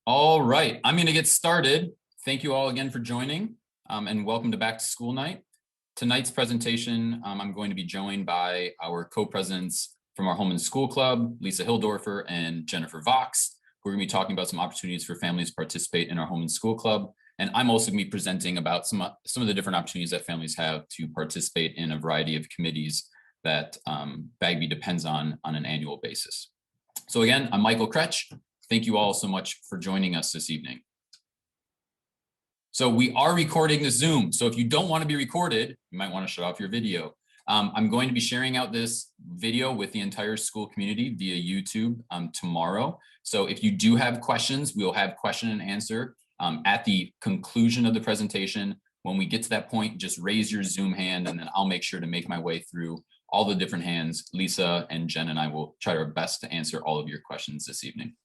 All right, I'm going to get started. Thank you all again for joining and welcome to Back to School Night. Tonight's presentation, I'm going to be joined by our co-presidents from our Home and School Club, Lisa Hildorfer and Jennifer Vox. We're going to be talking about some opportunities for families to participate in our Home and School Club. And I'm also going to be presenting about some of the different opportunities that families have to participate in a variety of committees that Bagby depends on an annual basis. So again, I'm Michael Crotch. Thank you all so much for joining us this evening. So we are recording the Zoom. So if you don't want to be recorded, you might want to shut off your video. I'm going to be sharing out this video with the entire school community via YouTube tomorrow. So if you do have questions, we'll have question and answer at the conclusion of the presentation. When we get to that point, just raise your Zoom hand and then I'll make sure to make my way through all the different hands. Lisa and Jen and I will try our best to answer all of your questions this evening.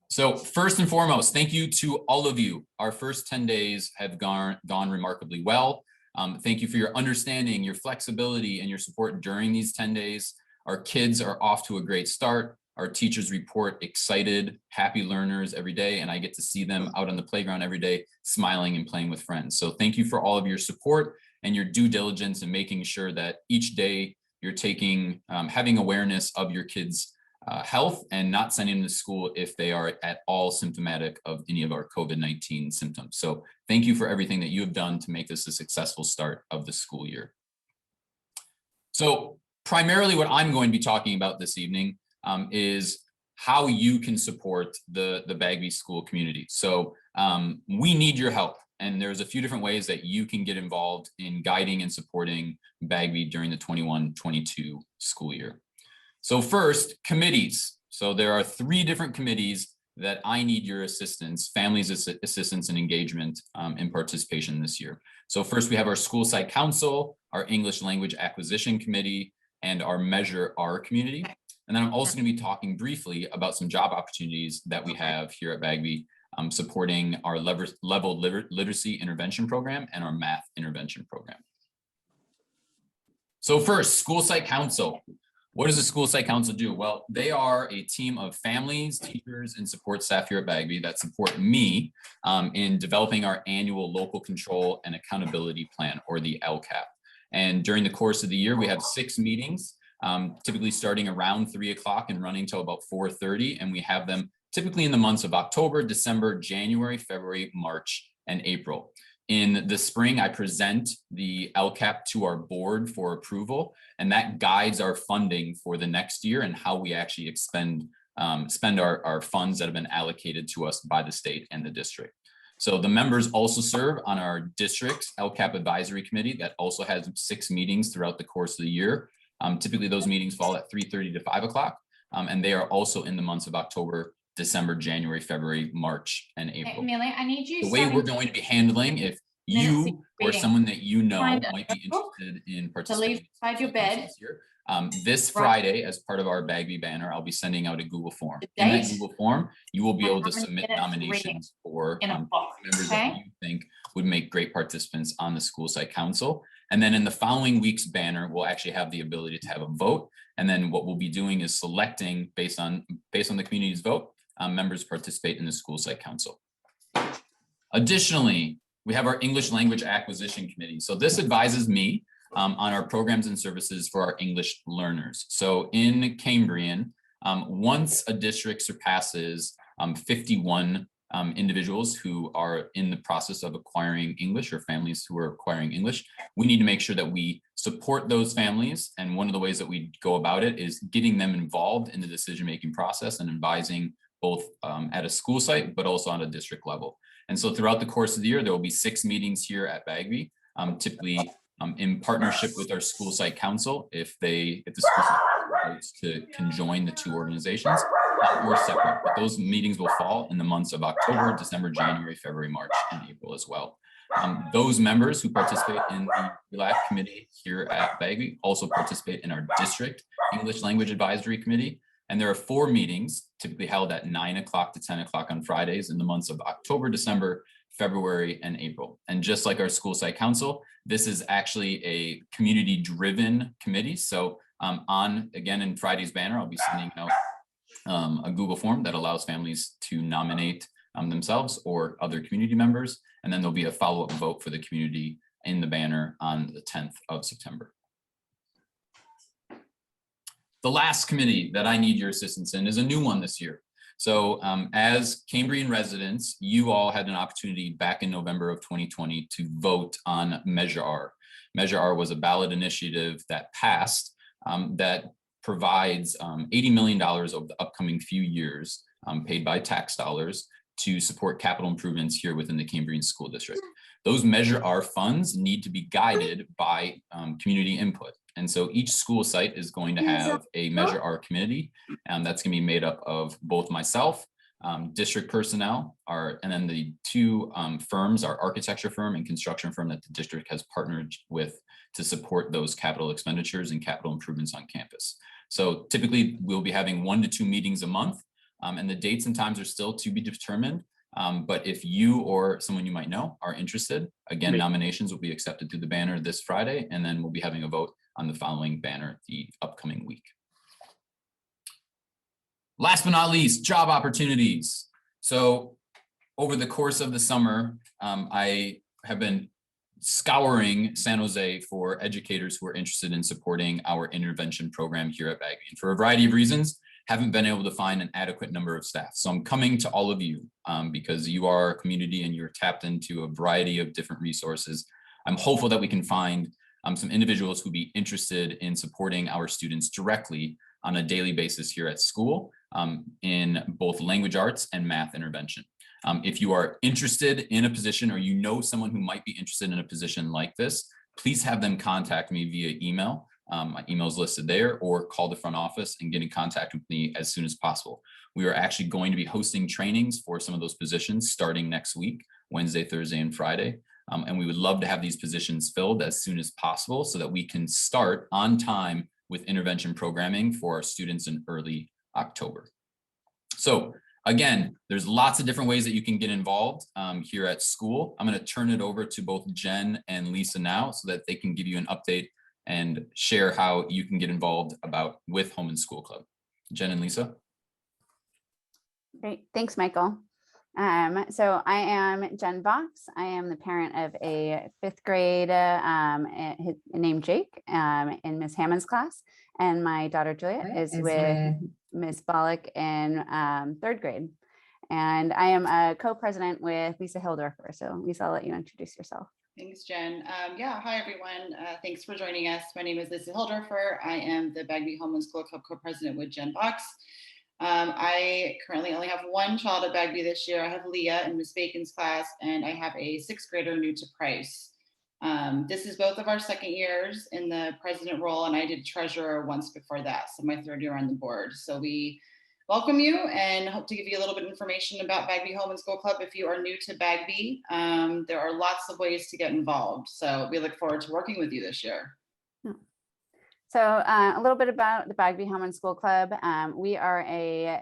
So first and foremost, thank you to all of you. Our first 10 days have gone remarkably well. Thank you for your understanding, your flexibility, and your support during these 10 days. Our kids are off to a great start. Our teachers report excited, happy learners every day, and I get to see them out on the playground every day, smiling and playing with friends. So thank you for all of your support and your due diligence in making sure that each day you're taking, having awareness of your kids' health and not sending them to school if they are at all symptomatic of any of our COVID-19 symptoms. So thank you for everything that you have done to make this a successful start of the school year. So primarily what I'm going to be talking about this evening is how you can support the Bagby school community. So we need your help. And there's a few different ways that you can get involved in guiding and supporting Bagby during the 21-22 school year. So first, committees. So there are 3 different committees that I need your assistance, families assistance and engagement in participation this year. So first we have our school site council, our English language acquisition committee, and our Measure R community. And then I'm also going to be talking briefly about some job opportunities that we have here at Bagby, supporting our level literacy intervention program and our math intervention program. So first, school site council. What does the school site council do? Well, they are a team of families, teachers, and support staff here at Bagby that support me in developing our annual local control and accountability plan, or the LCAP. And during the course of the year, we have 6 meetings, typically starting around 3 o'clock and running till about 4:30. And we have them typically in the months of October, December, January, February, March, and April. In the spring, I present the LCAP to our board for approval, and that guides our funding for the next year and how we actually spend our funds that have been allocated to us by the state and the district. So the members also serve on our district's LCAP advisory committee that also has 6 meetings throughout the course of the year. Typically, those meetings fall at 3:30 to 5 o'clock, and they are also in the months of October, December, January, February, March, and April. Millie, I need you. The way we're going to be handling, if you or someone that you know might be interested in participating this year, this Friday, as part of our Bagby banner, I'll be sending out a Google form. In that Google form, you will be able to submit nominations for members that you think would make great participants on the school site council. And then in the following week's banner, we'll actually have the ability to have a vote. And then what we'll be doing is selecting based on the community's vote, members participate in the school site council. Additionally, we have our English language acquisition committee. So this advises me on our programs and services for our English learners. So in Cambrian, once a district surpasses 51 individuals who are in the process of acquiring English, or families who are acquiring English, we need to make sure that we support those families. And one of the ways that we go about it is getting them involved in the decision-making process and advising both at a school site, but also on a district level. And so throughout the course of the year, there will be 6 meetings here at Bagby, typically in partnership with our school site council, if the school site can join the 2 organizations, or separate. But those meetings will fall in the months of October, December, January, February, March, and April as well. Those members who participate in the RELAC committee here at Bagby also participate in our district English language advisory committee. And there are 4 meetings typically held at 9 o'clock to 10 o'clock on Fridays in the months of October, December, February, and April. And just like our school site council, this is actually a community driven committee. So again, in Friday's banner, I'll be sending out a Google form that allows families to nominate themselves or other community members. And then there'll be a follow-up vote for the community in the banner on the 10th of September. The last committee that I need your assistance in is a new one this year. So as Cambrian residents, you all had an opportunity back in November of 2020 to vote on Measure R. Measure R was a ballot initiative that passed that provides $80 million over the upcoming few years paid by tax dollars to support capital improvements here within the Cambrian School District. Those Measure R funds need to be guided by community input. And so each school site is going to have a Measure R committee, and that's going to be made up of both myself, district personnel, and then the two firms, our architecture firm and construction firm that the district has partnered with to support those capital expenditures and capital improvements on campus. So typically we'll be having 1 to 2 meetings a month, and the dates and times are still to be determined. But if you or someone you might know are interested, again, nominations will be accepted through the banner this Friday, and then we'll be having a vote on the following banner the upcoming week. Last but not least, job opportunities. So over the course of the summer, I have been scouring San Jose for educators who are interested in supporting our intervention program here at Bagby. And for a variety of reasons, haven't been able to find an adequate number of staff. So I'm coming to all of you because you are a community and you're tapped into a variety of different resources. I'm hopeful that we can find some individuals who'd be interested in supporting our students directly on a daily basis here at school in both language arts and math intervention. If you are interested in a position or you know someone who might be interested in a position like this, please have them contact me via email. My email is listed there, or call the front office and get in contact with me as soon as possible. We are actually going to be hosting trainings for some of those positions starting next week, Wednesday, Thursday, and Friday. And we would love to have these positions filled as soon as possible so that we can start on time with intervention programming for our students in early October. So again, there's lots of different ways that you can get involved here at school. I'm going to turn it over to both Jen and Lisa now so that they can give you an update and share how you can get involved with Home and School Club. Jen and Lisa. Great, thanks, Michael. So I am Jen Vox. I am the parent of a 5th grade named Jake in Miss Hammond's class, and my daughter Julia is with Miss Bollock in 3rd grade. And I am a co-president with Lisa Hildorfer. So Lisa, I'll let you introduce yourself. Thanks, Jen. Yeah, hi everyone. Thanks for joining us. My name is Lisa Hildorfer. I am the Bagby Home and School Club co-president with Jen Vox. I currently only have one child at Bagby this year. I have Leah in Miss Bacon's class, and I have a 6th grader new to Price. This is both of our 2nd years in the president role, and I did treasurer once before that, so my 3rd year on the board. So we welcome you and hope to give you a little bit of information about Bagby Home and School Club if you are new to Bagby. There are lots of ways to get involved, so we look forward to working with you this year. So a little bit about the Bagby Home and School Club. We are a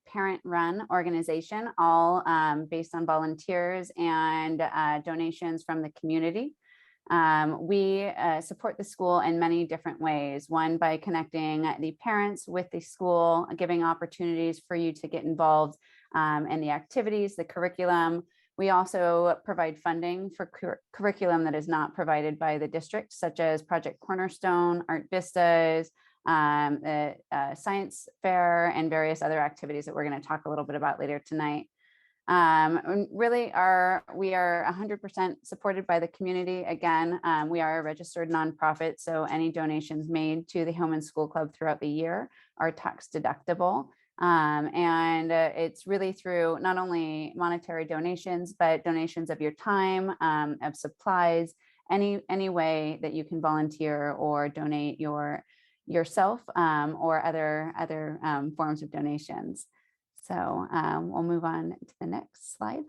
parent-run organization, all based on volunteers and donations from the community. We support the school in many different ways. One, by connecting the parents with the school, giving opportunities for you to get involved in the activities, the curriculum. We also provide funding for curriculum that is not provided by the district, such as Project Cornerstone, Art Vistas, the Science Fair, and various other activities that we're going to talk a little bit about later tonight. We are 100% supported by the community. Again, we are a registered nonprofit, so any donations made to the Home and School Club throughout the year are tax deductible. And it's really through not only monetary donations, but donations of your time, of supplies, any way that you can volunteer or donate yourself or other forms of donations. So we'll move on to the next slide.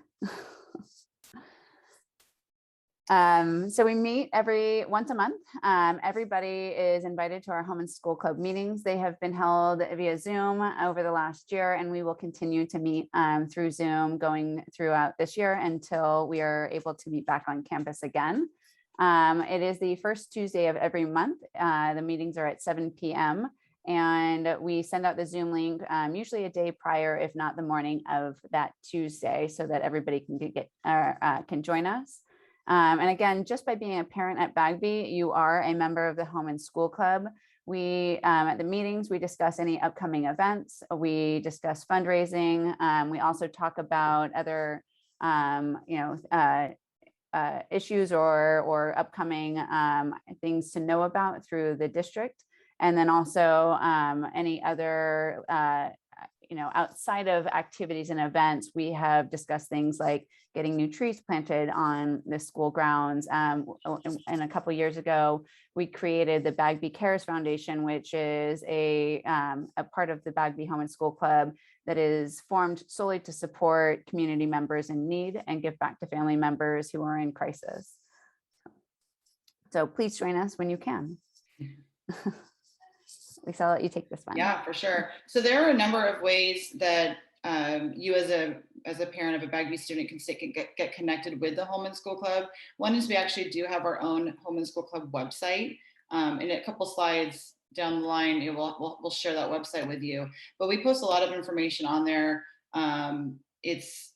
So we meet once a month. Everybody is invited to our Home and School Club meetings. They have been held via Zoom over the last year, and we will continue to meet through Zoom going throughout this year until we are able to meet back on campus again. It is the first Tuesday of every month. The meetings are at 7 p.m. And we send out the Zoom link usually a day prior, if not the morning of that Tuesday, so that everybody can join us. And again, just by being a parent at Bagby, you are a member of the Home and School Club. We, at the meetings, we discuss any upcoming events. We discuss fundraising. We also talk about other, issues or upcoming things to know about through the district. And then also any other, outside of activities and events, we have discussed things like getting new trees planted on the school grounds. And a couple of years ago, we created the Bagby Cares Foundation, which is a part of the Bagby Home and School Club that is formed solely to support community members in need and give back to family members who are in crisis. So please join us when you can. Lisa, I'll let you take this one. Yeah, for sure. So there are a number of ways that you as a parent of a Bagby student can get connected with the Home and School Club. One is we actually do have our own Home and School Club website. In a couple slides down the line, we'll share that website with you. But we post a lot of information on there. It's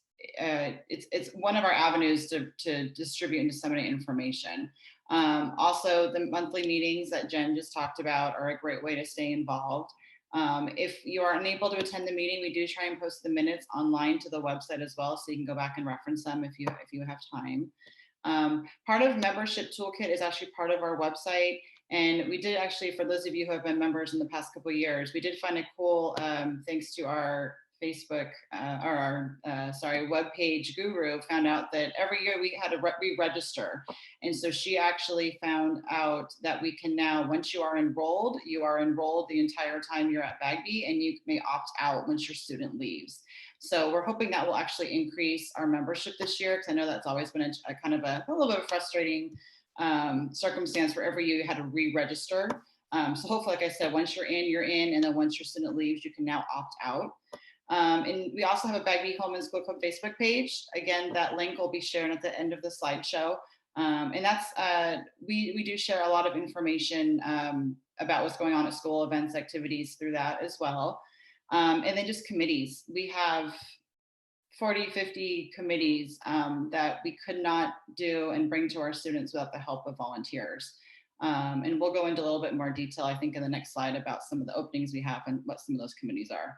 one of our avenues to distribute and disseminate information. Also, the monthly meetings that Jen just talked about are a great way to stay involved. If you are unable to attend the meeting, we do try and post the minutes online to the website as well, so you can go back and reference them if you have time. Part of Membership Toolkit is actually part of our website. And we did actually, for those of you who have been members in the past couple of years, we did find a cool, thanks to our Facebook webpage guru, found out that every year we had to re-register. And so she actually found out that we can now, once you are enrolled the entire time you're at Bagby, and you may opt out once your student leaves. So we're hoping that will actually increase our membership this year, because I know that's always been a kind of a little bit of frustrating circumstance where every year you had to re-register. So hopefully, like I said, once you're in, and then once your student leaves, you can now opt out. And we also have a Bagby Home and School Club Facebook page. Again, that link will be shared at the end of the slideshow. And that's, we do share a lot of information about what's going on at school, events, activities through that as well. And then just committees. We have 40, 50 committees that we could not do and bring to our students without the help of volunteers. And we'll go into a little bit more detail, I think, in the next slide about some of the openings we have and what some of those committees are.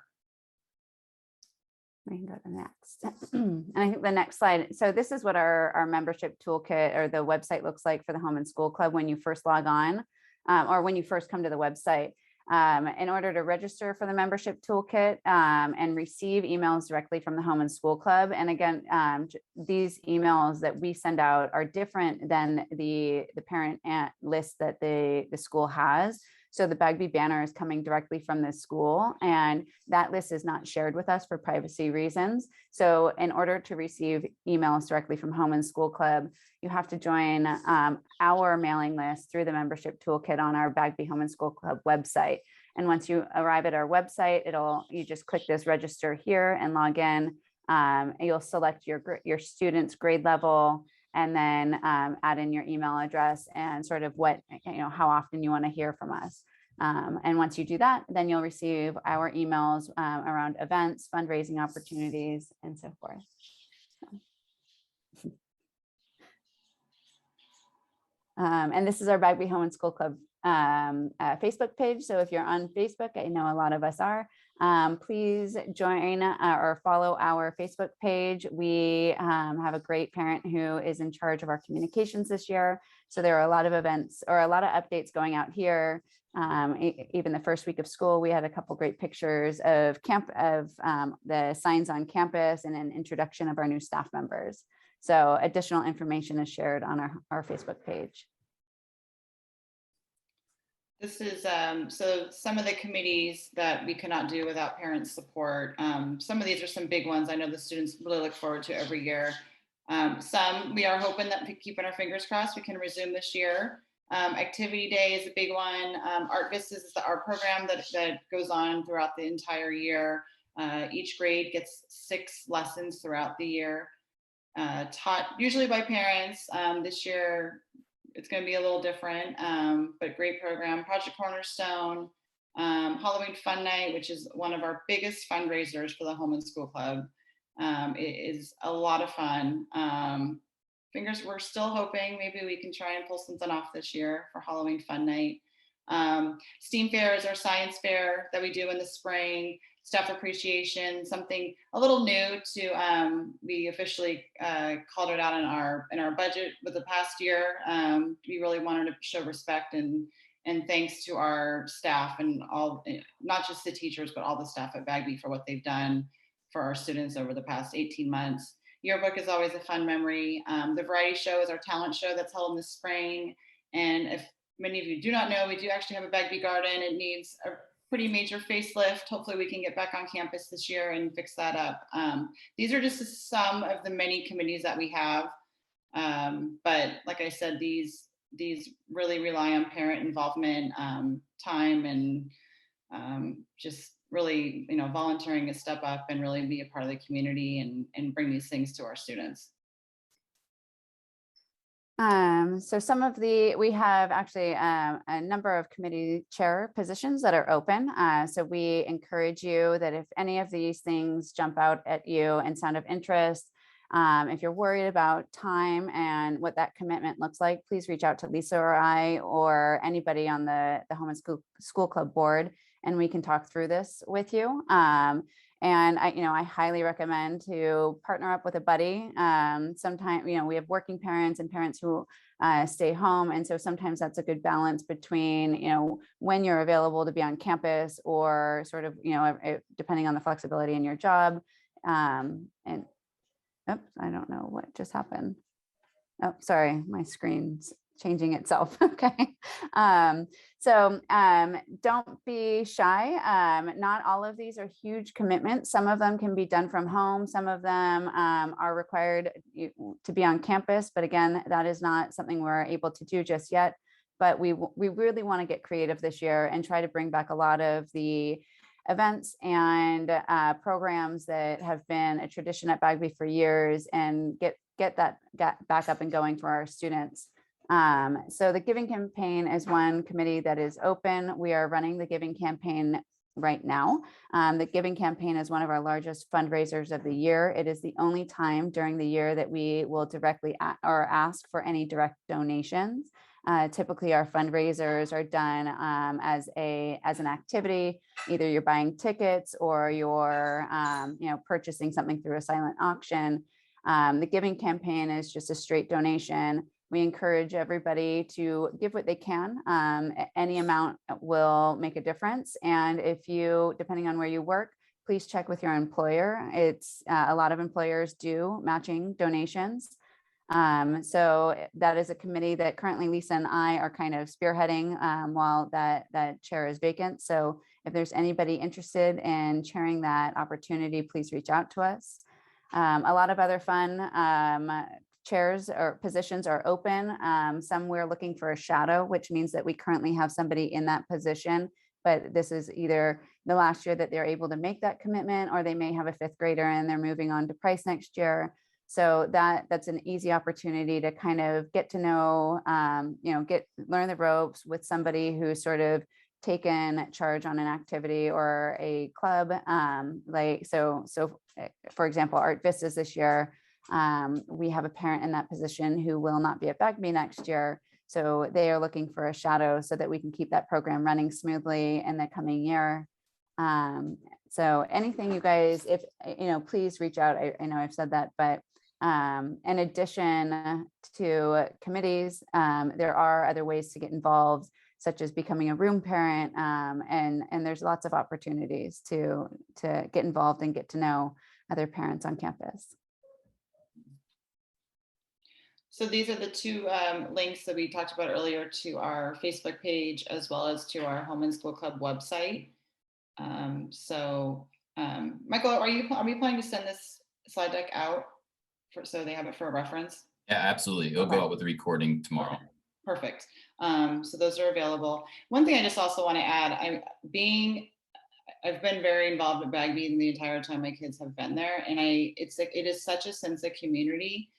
We can go to the next. And I think the next slide. So this is what our membership toolkit or the website looks like for the Home and School Club when you first log on or when you first come to the website. In order to register for the membership toolkit and receive emails directly from the Home and School Club. And again, these emails that we send out are different than the parent list that the school has. So the Bagby banner is coming directly from the school, and that list is not shared with us for privacy reasons. So in order to receive emails directly from Home and School Club, you have to join our mailing list through the membership toolkit on our Bagby Home and School Club website. And once you arrive at our website, you just click this register here and log in. And you'll select your student's grade level, and then add in your email address and sort of how often you want to hear from us. And once you do that, then you'll receive our emails around events, fundraising opportunities, and so forth. And this is our Bagby Home and School Club Facebook page. So if you're on Facebook, I know a lot of us are, please join or follow our Facebook page. We have a great parent who is in charge of our communications this year. So there are a lot of events or a lot of updates going out here. Even the first week of school, we had a couple great pictures of the signs on campus and an introduction of our new staff members. So additional information is shared on our Facebook page. This is so some of the committees that we cannot do without parent support. Some of these are some big ones I know the students really look forward to every year. Some we are hoping that, keeping our fingers crossed, we can resume this year. Activity Day is a big one. Art Vistas is the art program that goes on throughout the entire year. Each grade gets 6 lessons throughout the year, taught usually by parents. This year, it's going to be a little different, but great program. Project Cornerstone, Halloween Fun Night, which is one of our biggest fundraisers for the Home and School Club. It is a lot of fun. We're still hoping maybe we can try and pull something off this year for Halloween Fun Night. STEAM Fair is our science fair that we do in the spring. Staff appreciation, something a little new to we officially called it out in our budget for the past year. We really wanted to show respect and thanks to our staff and all, not just the teachers, but all the staff at Bagby for what they've done for our students over the past 18 months. Yearbook is always a fun memory. The variety show is our talent show that's held in the spring. And if many of you do not know, we do actually have a Bagby garden. It needs a pretty major facelift. Hopefully we can get back on campus this year and fix that up. These are just some of the many committees that we have. But like I said, these really rely on parent involvement, time, and just really, volunteering to step up and really be a part of the community and bring these things to our students. So we have actually a number of committee chair positions that are open. So we encourage you that if any of these things jump out at you and sound of interest, if you're worried about time and what that commitment looks like, please reach out to Lisa or I or anybody on the Home and School Club board, and we can talk through this with you. And I highly recommend to partner up with a buddy. Sometimes, we have working parents and parents who stay home. And so sometimes that's a good balance between, when you're available to be on campus or sort of, depending on the flexibility in your job. And oops, I don't know what just happened. Oh, sorry, my screen's changing itself. Okay. So don't be shy. Not all of these are huge commitments. Some of them can be done from home. Some of them are required to be on campus. But again, that is not something we're able to do just yet. But we really want to get creative this year and try to bring back a lot of the events and programs that have been a tradition at Bagby for years and get that back up and going for our students. So the giving campaign is one committee that is open. We are running the giving campaign right now. The giving campaign is one of our largest fundraisers of the year. It is the only time during the year that we will directly or ask for any direct donations. Typically our fundraisers are done as an activity. Either you're buying tickets or you're purchasing something through a silent auction. The giving campaign is just a straight donation. We encourage everybody to give what they can. Any amount will make a difference. And if you, depending on where you work, please check with your employer. It's a lot of employers do matching donations. So that is a committee that currently Lisa and I are kind of spearheading while that chair is vacant. So if there's anybody interested in chairing that opportunity, please reach out to us. A lot of other fun chairs or positions are open. Some we're looking for a shadow, which means that we currently have somebody in that position, but this is either the last year that they're able to make that commitment, or they may have a fifth grader and they're moving on to Price next year. So that's an easy opportunity to kind of get to know, learn the ropes with somebody who's sort of taken charge on an activity or a club. For example, Art Vistas this year, we have a parent in that position who will not be at Bagby next year. So they are looking for a shadow so that we can keep that program running smoothly in the coming year. So anything you guys, if, please reach out. I know I've said that, but in addition to committees, there are other ways to get involved, such as becoming a room parent. And there's lots of opportunities to get involved and get to know other parents on campus. So these are the two links that we talked about earlier to our Facebook page, as well as to our Home and School Club website. Michael, are we planning to send this slide deck out so they have it for a reference? Yeah, absolutely. It'll go out with the recording tomorrow. Perfect. So those are available. One thing I just also want to add, I've been very involved with Bagby the entire time my kids have been there, and it is such a sense of community.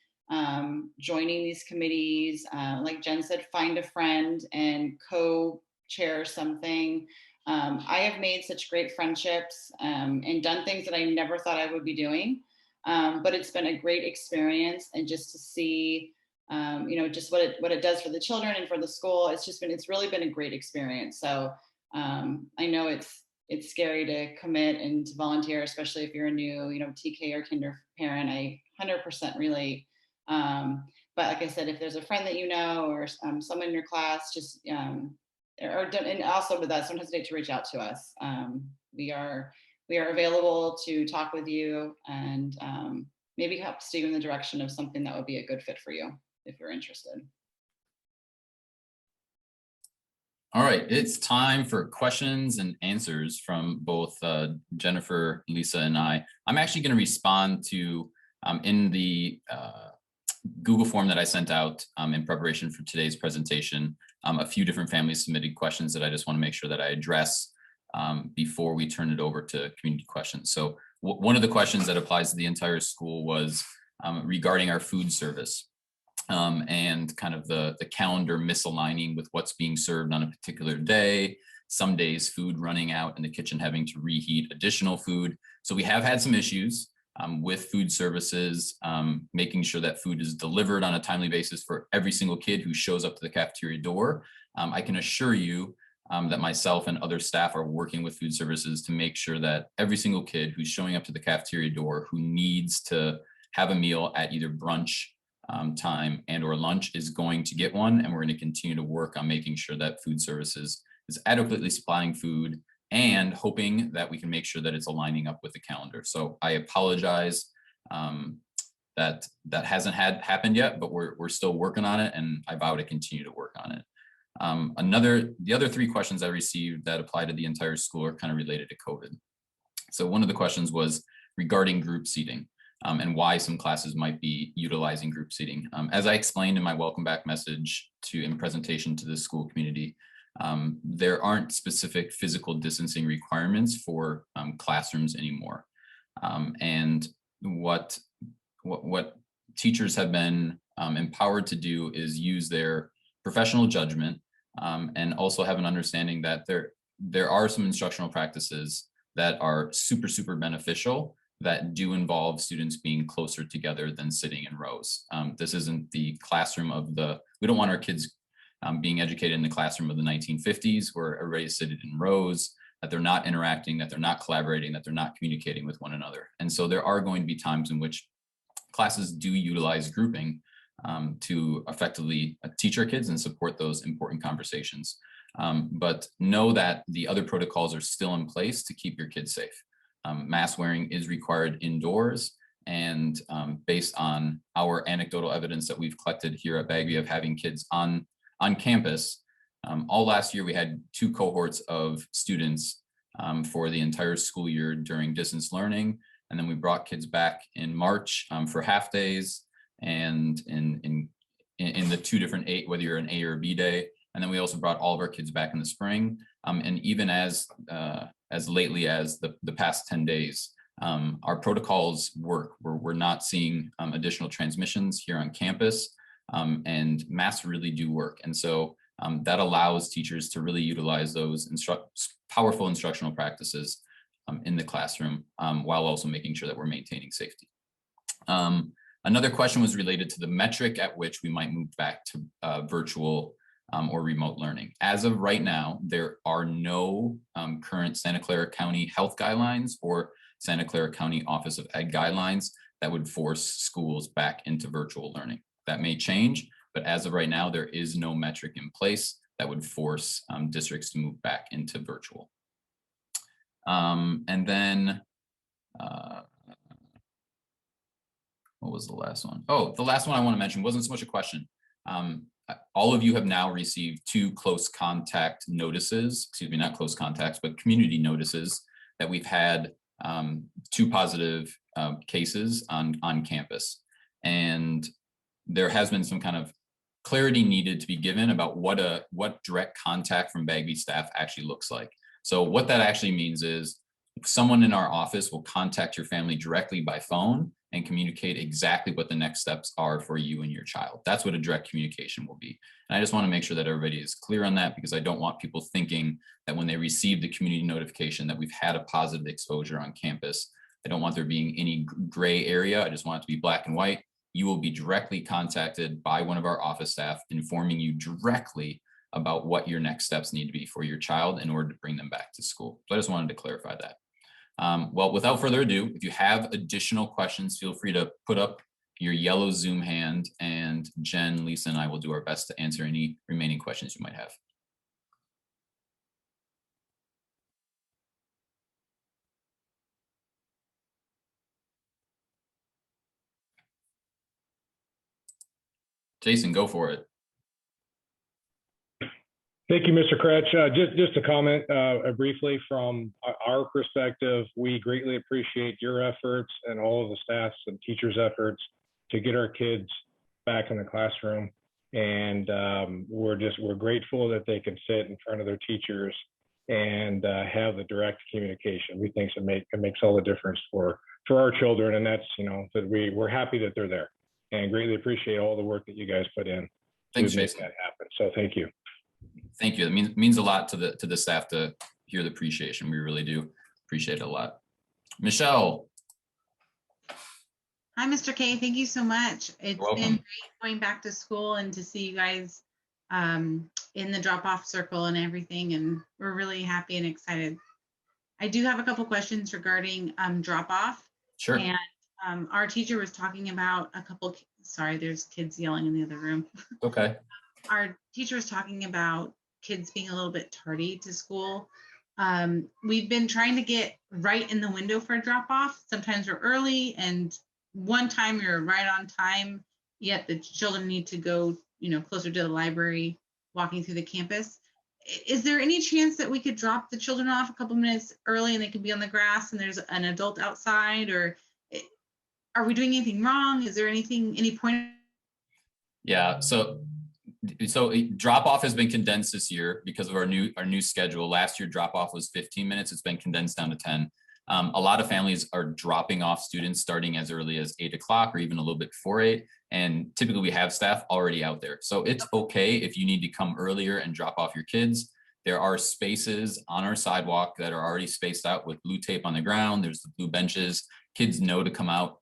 Joining these committees, like Jen said, find a friend and co-chair something. I have made such great friendships and done things that I never thought I would be doing. But it's been a great experience, and just to see, just what it does for the children and for the school. It's really been a great experience. So I know it's scary to commit and to volunteer, especially if you're a new, TK or kinder parent. I 100% relate. But like I said, if there's a friend that or someone in your class, just and also with us, don't hesitate to reach out to us. We are available to talk with you and maybe help steer you in the direction of something that would be a good fit for you if you're interested. All right, it's time for questions and answers from both Jennifer, Lisa, and I. I'm actually going to respond to in the Google form that I sent out in preparation for today's presentation, a few different families submitted questions that I just want to make sure that I address before we turn it over to community questions. So one of the questions that applies to the entire school was regarding our food service and kind of the calendar misaligning with what's being served on a particular day. Some days food running out in the kitchen, having to reheat additional food. So we have had some issues with food services, making sure that food is delivered on a timely basis for every single kid who shows up to the cafeteria door. I can assure you that myself and other staff are working with food services to make sure that every single kid who's showing up to the cafeteria door who needs to have a meal at either brunch time and or lunch is going to get one. And we're going to continue to work on making sure that food services is adequately supplying food and hoping that we can make sure that it's aligning up with the calendar. So I apologize that hasn't happened yet, but we're still working on it, and I vow to continue to work on it. The other three questions I received that apply to the entire school are kind of related to COVID. So one of the questions was regarding group seating and why some classes might be utilizing group seating. As I explained in my welcome back message in presentation to the school community, there aren't specific physical distancing requirements for classrooms anymore. And what teachers have been empowered to do is use their professional judgment and also have an understanding that there are some instructional practices that are super beneficial that do involve students being closer together than sitting in rows. This isn't the classroom we don't want our kids being educated in the classroom of the 1950s where everybody's sitting in rows, that they're not interacting, that they're not collaborating, that they're not communicating with one another. And so there are going to be times in which classes do utilize grouping to effectively teach our kids and support those important conversations. But know that the other protocols are still in place to keep your kids safe. Mask wearing is required indoors, and based on our anecdotal evidence that we've collected here at Bagby of having kids on campus, all last year we had 2 cohorts of students for the entire school year during distance learning, and then we brought kids back in March for half days, and in the 2 different whether you're an A or B day, and then we also brought all of our kids back in the spring, and even as lately as the past 10 days, our protocols work. We're not seeing additional transmissions here on campus, and masks really do work. And so that allows teachers to really utilize those powerful instructional practices in the classroom while also making sure that we're maintaining safety. Another question was related to the metric at which we might move back to virtual or remote learning. As of right now, there are no current Santa Clara County health guidelines or Santa Clara County Office of Ed guidelines that would force schools back into virtual learning. That may change, but as of right now, there is no metric in place that would force districts to move back into virtual. And then, what was the last one? Oh, the last one I want to mention wasn't so much a question. All of you have now received 2 close contact notices, excuse me, not close contacts, but community notices that we've had 2 positive cases on campus. And there has been some kind of clarity needed to be given about what direct contact from Bagby staff actually looks like. So what that actually means is someone in our office will contact your family directly by phone and communicate exactly what the next steps are for you and your child. That's what a direct communication will be. And I just want to make sure that everybody is clear on that, because I don't want people thinking that when they receive the community notification that we've had a positive exposure on campus. I don't want there being any gray area. I just want it to be black and white. You will be directly contacted by one of our office staff informing you directly about what your next steps need to be for your child in order to bring them back to school. So I just wanted to clarify that. Well, without further ado, if you have additional questions, feel free to put up your yellow Zoom hand, and Jen, Lisa, and I will do our best to answer any remaining questions you might have. Jason, go for it. Thank you, Mr. Crotch. Just a comment briefly from our perspective, we greatly appreciate your efforts and all of the staff's and teachers' efforts to get our kids back in the classroom. And we're grateful that they can sit in front of their teachers and have the direct communication. We think it makes all the difference for our children, and that's, that we're happy that they're there, and greatly appreciate all the work that you guys put in to make that happen. So thank you. Thank you. It means a lot to the staff to hear the appreciation. We really do appreciate it a lot. Michelle. Hi, Mr. K. Thank you so much. It's been great going back to school and to see you guys in the drop-off circle and everything, and we're really happy and excited. I do have a couple questions regarding drop-off. Sure. And our teacher was talking about sorry, there's kids yelling in the other room. Okay. Our teacher was talking about kids being a little bit tardy to school. We've been trying to get right in the window for a drop-off. Sometimes we're early, and one time you're right on time, yet the children need to go, closer to the library, walking through the campus. Is there any chance that we could drop the children off a couple minutes early and they can be on the grass and there's an adult outside? Or are we doing anything wrong? Is there any point? Yeah, so drop off has been condensed this year because of our new schedule. Last year, drop off was 15 minutes. It's been condensed down to 10. A lot of families are dropping off students starting as early as 8 o'clock or even a little bit before 8. And typically we have staff already out there. So it's okay if you need to come earlier and drop off your kids. There are spaces on our sidewalk that are already spaced out with blue tape on the ground. There's the blue benches. Kids know to come out,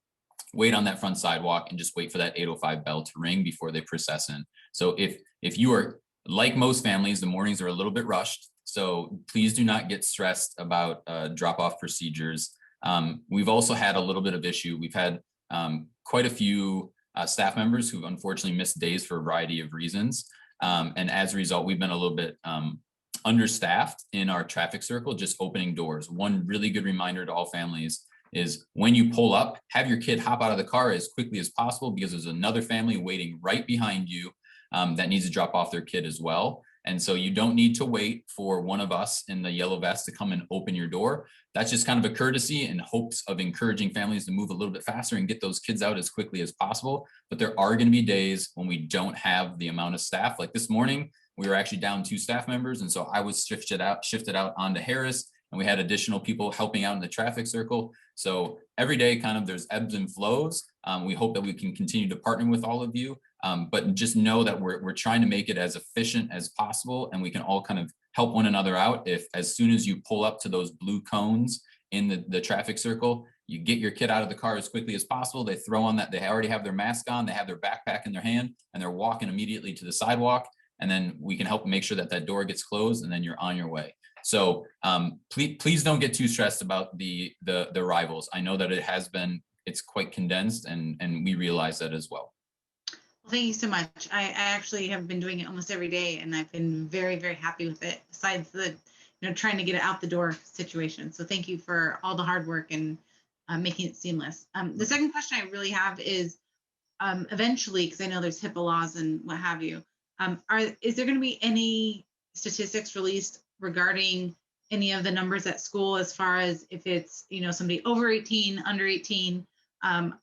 wait on that front sidewalk, and just wait for that 8:05 bell to ring before they process in. So if you are like most families, the mornings are a little bit rushed. So please do not get stressed about drop-off procedures. We've also had a little bit of issue. We've had quite a few staff members who've unfortunately missed days for a variety of reasons. And as a result, we've been a little bit understaffed in our traffic circle, just opening doors. One really good reminder to all families is when you pull up, have your kid hop out of the car as quickly as possible, because there's another family waiting right behind you that needs to drop off their kid as well. And so you don't need to wait for one of us in the yellow vest to come and open your door. That's just kind of a courtesy in hopes of encouraging families to move a little bit faster and get those kids out as quickly as possible. But there are going to be days when we don't have the amount of staff. Like this morning, we were actually down 2 staff members. And so I was shifted out onto Harris, and we had additional people helping out in the traffic circle. So every day kind of there's ebbs and flows. We hope that we can continue to partner with all of you, but just know that we're trying to make it as efficient as possible, and we can all kind of help one another out. If as soon as you pull up to those blue cones in the traffic circle, you get your kid out of the car as quickly as possible. They throw on that, they already have their mask on, they have their backpack in their hand, and they're walking immediately to the sidewalk. And then we can help make sure that that door gets closed, and then you're on your way. So please don't get too stressed about the arrivals. I know that it's quite condensed, and we realize that as well. Well, thank you so much. I actually have been doing it almost every day, and I've been very, very happy with it, besides the trying to get it out the door situation. So thank you for all the hard work and making it seamless. The second question I really have is eventually, because I know there's HIPAA laws and what have you, is there going to be any statistics released regarding any of the numbers at school, as far as if it's somebody over 18, under 18?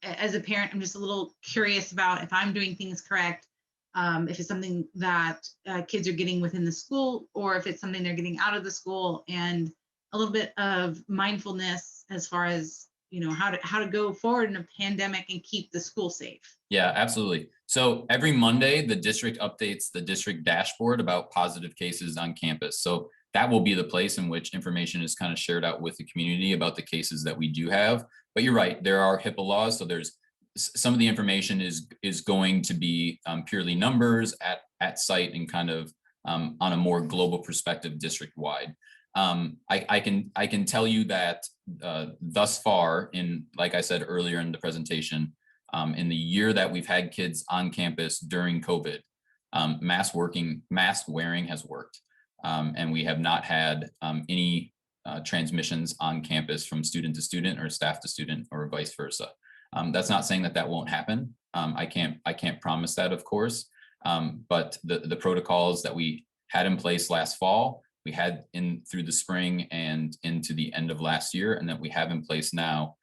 As a parent, I'm just a little curious about if I'm doing things correct, if it's something that kids are getting within the school, or if it's something they're getting out of the school, and a little bit of mindfulness as far as how to go forward in a pandemic and keep the school safe. Yeah, absolutely. So every Monday, the district updates the district dashboard about positive cases on campus. So that will be the place in which information is kind of shared out with the community about the cases that we do have. But you're right, there are HIPAA laws. So there's some of the information is going to be purely numbers at site and kind of on a more global perspective district wide. I can tell you that thus far, in like I said earlier in the presentation, in the year that we've had kids on campus during COVID, mask wearing has worked, and we have not had any transmissions on campus from student to student or staff to student or vice versa. That's not saying that that won't happen. I can't promise that, of course, but the protocols that we had in place last fall, we had through the spring and into the end of last year, and that we have in place now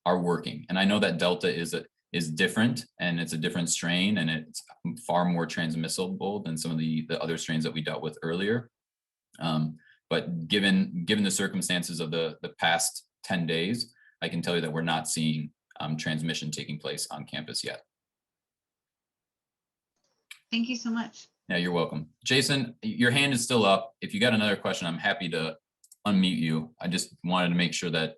are working. And I know that Delta is different, and it's a different strain, and it's far more transmissible than some of the other strains that we dealt with earlier. But given the circumstances of the past 10 days, I can tell you that we're not seeing transmission taking place on campus yet. Thank you so much. Yeah, you're welcome. Jason, your hand is still up. If you got another question, I'm happy to unmute you. I just wanted to make sure that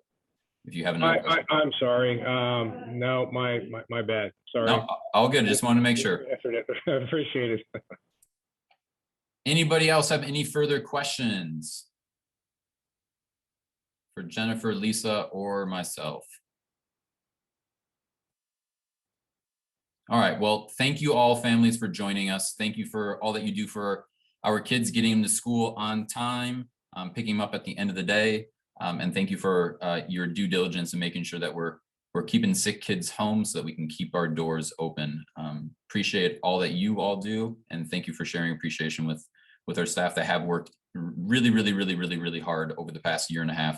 if you have another question. I'm sorry. No, my bad. Sorry. No, all good. I just wanted to make sure. I appreciate it. Anybody else have any further questions for Jennifer, Lisa, or myself? All right, well, thank you all families for joining us. Thank you for all that you do for our kids, getting them to school on time, picking them up at the end of the day. And thank you for your due diligence and making sure that we're keeping sick kids home so that we can keep our doors open. Appreciate all that you all do. And thank you for sharing appreciation with our staff that have worked really hard over the past year and a half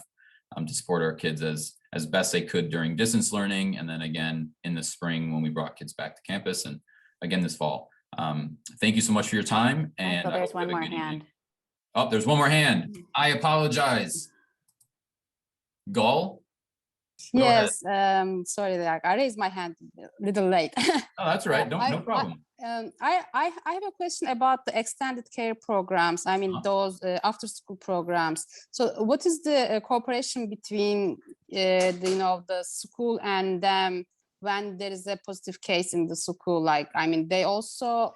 to support our kids as best they could during distance learning, and then again in the spring when we brought kids back to campus, and again this fall. Thank you so much for your time. And so there's one more hand. Oh, there's one more hand. I apologize. Gull? Yes, sorry that I raised my hand a little late. Oh, that's right. No problem. I have a question about the extended care programs. I mean, those after school programs. So what is the cooperation between the school and them when there is a positive case in the school? Like, I mean, they also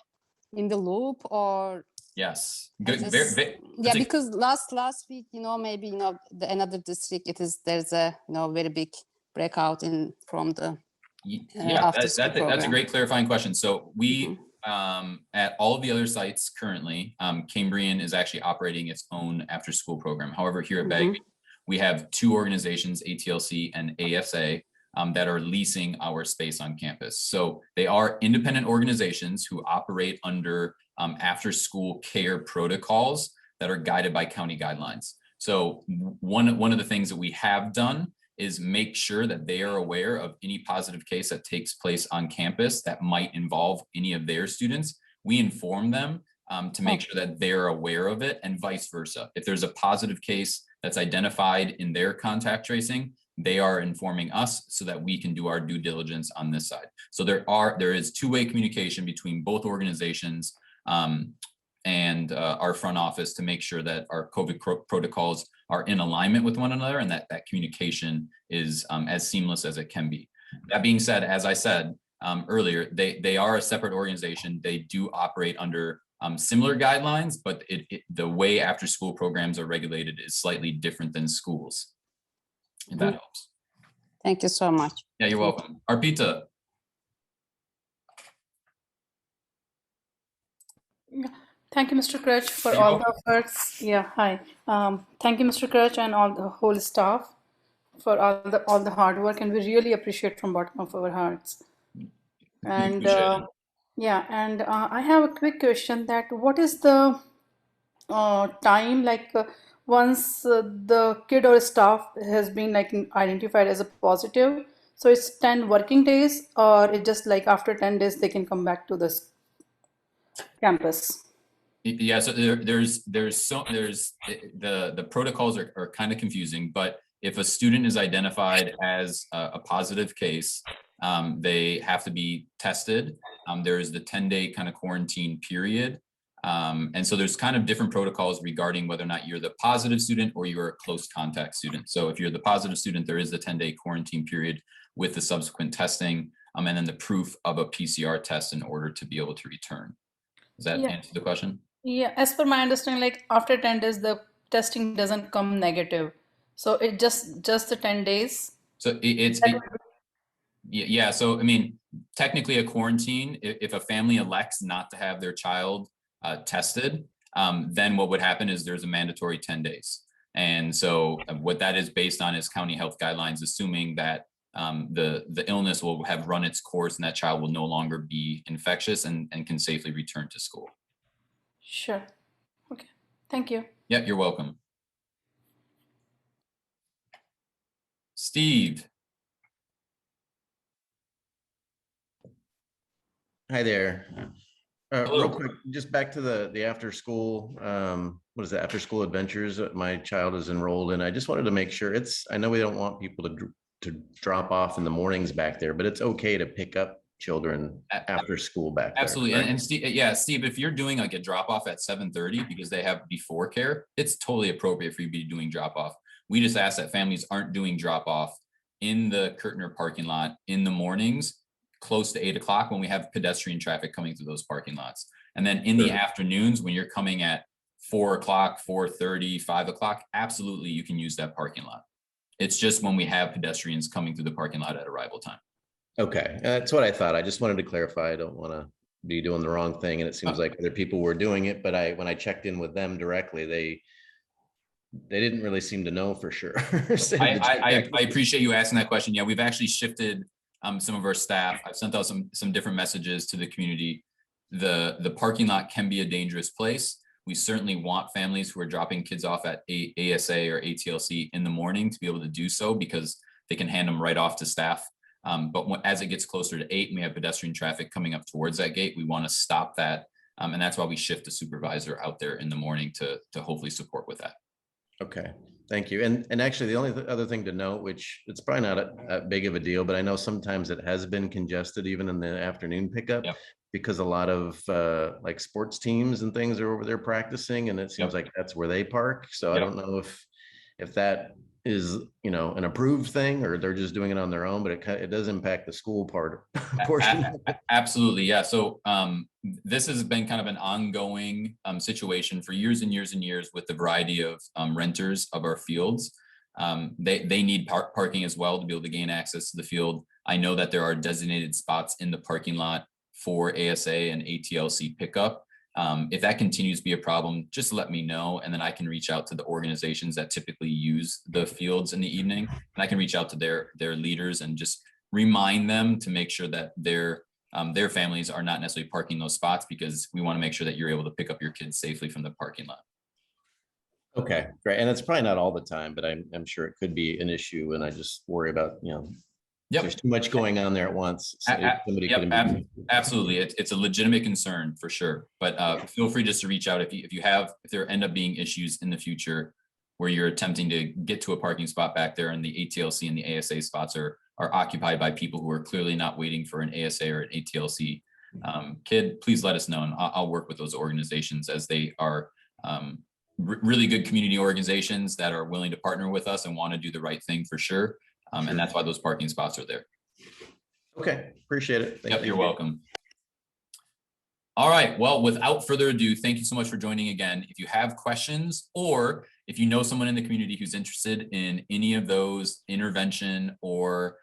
in the loop, or? Yes. Good. Yeah, because last week, maybe another district, there's a very big breakout from the that's a great clarifying question. So we at all of the other sites currently, Cambrian is actually operating its own after school program. However, here at Bagby, we have two organizations, ATLC and ASA, that are leasing our space on campus. So they are independent organizations who operate under after school care protocols that are guided by county guidelines. So one of the things that we have done is make sure that they are aware of any positive case that takes place on campus that might involve any of their students. We inform them to make sure that they're aware of it, and vice versa. If there's a positive case that's identified in their contact tracing, they are informing us so that we can do our due diligence on this side. So there is two-way communication between both organizations and our front office to make sure that our COVID protocols are in alignment with one another, and that communication is as seamless as it can be. That being said, as I said earlier, they are a separate organization. They do operate under similar guidelines, but the way after school programs are regulated is slightly different than schools, if that helps. Thank you so much. Yeah, you're welcome. Arpita. Thank you, Mr. Crotch, for all the efforts. Yeah, hi. Thank you, Mr. Crotch, and all the whole staff for all the hard work, and we really appreciate from bottom of our hearts. And I have a quick question: that what is the time, like once the kid or staff has been identified as a positive? So it's 10 working days, or it's just like after 10 days they can come back to this campus? Yeah, so the protocols are kind of confusing, but If a student is identified as a positive case, they have to be tested. There is the 10-day kind of quarantine period. And so there's kind of different protocols regarding whether or not you're the positive student or you're a close contact student. So if you're the positive student, there is the 10-day quarantine period with the subsequent testing, and then the proof of a PCR test in order to be able to return. Does that answer the question? Yeah, as per my understanding, like after 10 days, the testing doesn't come negative. So it just the 10 days. So yeah. So, I mean, technically a quarantine, if a family elects not to have their child tested, then what would happen is there's a mandatory 10 days. And so what that is based on is county health guidelines, assuming that the illness will have run its course and that child will no longer be infectious and can safely return to school. Sure. Okay. Thank you. Yeah, you're welcome. Steve. Hi there. Real quick, just back to the after school, what is it, after school adventures that my child is enrolled in. I just wanted to make sure I know we don't want people to drop off in the mornings back there, but it's okay to pick up children after school back there. Absolutely. And Steve, Steve, if you're doing like a drop off at 7:30 because they have before care, it's totally appropriate for you to be doing drop off. We just ask that families aren't doing drop off in the Kirtner parking lot in the mornings, close to 8 o'clock when we have pedestrian traffic coming through those parking lots. And then in the afternoons, when you're coming at 4 o'clock, 4:30, 5 o'clock, absolutely you can use that parking lot. It's just when we have pedestrians coming through the parking lot at arrival time. Okay, that's what I thought. I just wanted to clarify. I don't want to be doing the wrong thing. And it seems like other people were doing it, but when I checked in with them directly, they didn't really seem to know for sure. I appreciate you asking that question. Yeah, we've actually shifted some of our staff. I've sent out some different messages to the community. The parking lot can be a dangerous place. We certainly want families who are dropping kids off at ASA or ATLC in the morning to be able to do so because they can hand them right off to staff. But as it gets closer to 8 and we have pedestrian traffic coming up towards that gate, we want to stop that. And that's why we shift the supervisor out there in the morning to hopefully support with that. Okay, thank you. And actually the only other thing to note, which it's probably not a big of a deal, but I know sometimes it has been congested even in the afternoon pickup because a lot of like sports teams and things are over there practicing, and it seems like that's where they park. So I don't know if that is, you know, an approved thing or they're just doing it on their own, but it does impact the school portion. Absolutely. Yeah. So this has been kind of an ongoing situation for years and years and years with the variety of renters of our fields. They need parking as well to be able to gain access to the field. I know that there are designated spots in the parking lot for ASA and ATLC pickup. If that continues to be a problem, just let me know, and then I can reach out to the organizations that typically use the fields in the evening, and I can reach out to their leaders and just remind them to make sure that their families are not necessarily parking those spots, because we want to make sure that you're able to pick up your kids safely from the parking lot. Okay, great. And it's probably not all the time, but I'm sure it could be an issue, and I just worry about, you know, there's too much going on there at once. So Absolutely. It's a legitimate concern for sure. But feel free just to reach out if there end up being issues in the future where you're attempting to get to a parking spot back there and the ATLC and the ASA spots are occupied by people who are clearly not waiting for an ASA or an ATLC kid, please let us know, and I'll work with those organizations, as they are really good community organizations that are willing to partner with us and want to do the right thing for sure. And that's why those parking spots are there. Okay, appreciate it. Thank you. You're welcome. All right, well, without further ado, thank you so much for joining again. If you have questions, or if you know someone in the community who's interested in any of those intervention or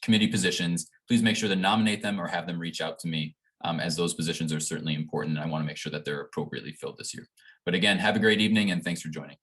committee positions, please make sure to nominate them or have them reach out to me, as those positions are certainly important. I want to make sure that they're appropriately filled this year. But again, have a great evening and thanks for joining.